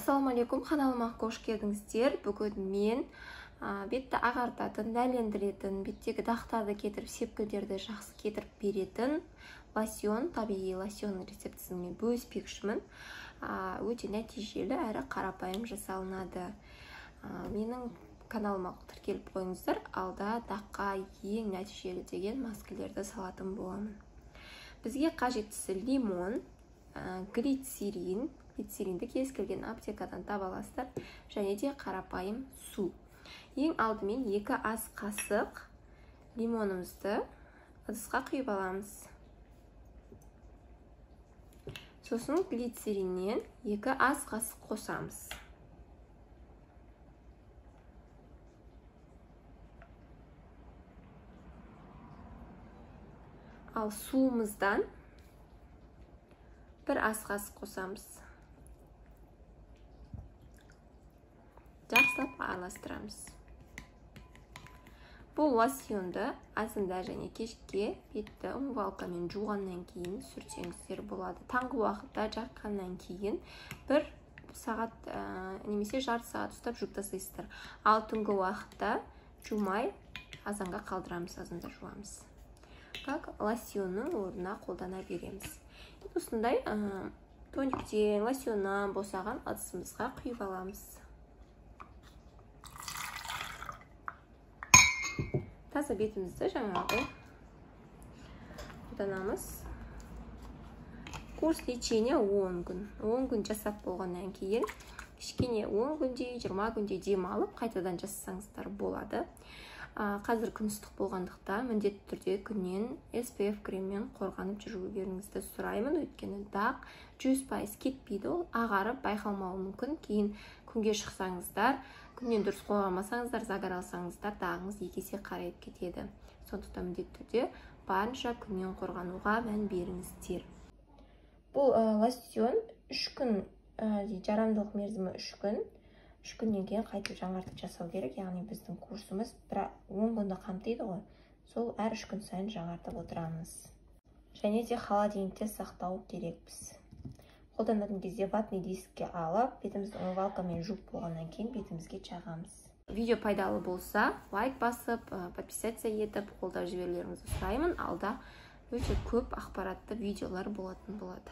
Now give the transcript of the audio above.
Ассалаумағалейкум, каналыма қош келдіңіздер. Бүгін мен бетті ағартатын, дәлендіретін, беттегі дақтарды кетіріп, сепкілдерді жақсы кетіріп беретін лосьон, табиғи лосьон рецептісімен бөліспекшімін. Өте нәтижелі әрі қарапайым жасалынады. Менің каналыма тіркеліп қойыңыздар, алда даққа ең нәтижелі деген маскілерді салатын боламын. Бізге қажеттісі лимон, глицерин, глицеринді кез келген аптекадан таба аласыздар, және де қарапайым су. Ең алдымен 2 ас қасық лимонымызды ыдысқа құйып аламыз. Сосын глицериннен 2 ас қасық қосамыз. Ал суымыздан 1 ас қасық қосамыз. Жақсылап араластырамыз. Бұл лосьонды азында және кешке бетті умывалкамен жуғаннан кейін сүрсеңіздер болады. Таңғы уақытта жаққаннан кейін 1 сағат немесе жарты сағат ұстап жуып тастайсыздар. Ал түнгі уақытта жумай азанға қалдырамыз, азанда жуамыз. Как лосьонның орнына қолдана береміз. Осындай тониктен, лосьоннан босаған ыдысымызға құйып аламыз. Таза бетімізді жаңағы қолданамыз. Курс лечения 10 күн. 10 күн жасап болғаннан кейін кішкене 10 күнде, 20 күнде демалып, қайтадан жасасаңыздар болады. Қазір күн ыстық болғандықта міндетті түрде күннен SPF креммен қорғанып жүрулеріңізді сұраймын. Өйткені дақ 100% кетпейді, ол ағарып байқалмауы мүмкін. Кейін күнге шықсаңыздар, күннен дұрыс қорғамасаңыздар, загаралсаңыздар, дағыңыз 2 есе қарайып кетеді. Сондықтан міндетті түрде барынша күннен қорғануға мән беріңіздер. Бұл лосьон 3 күн жарамдылық мерзімі 3 күн. 3 күннен кейін қайтып жаңартып жасау керек. Яғни біздің курсымыз 10 күнді қамтиды ғой. Сол әр 3 күн сайын жаңартып отырамыз. Және де холодильникте сақтау керекпіз. Қолданатын кезде ватный дискке алып, бетімізді умывалкамен жуып болғаннан кейін бетімізге жағамыз. Видео пайдалы болса, лайк басып, подписаться етіп, қолдап жіберулеріңізді сұраймын. Алда өте көп ақпаратты видеолар болатын болады.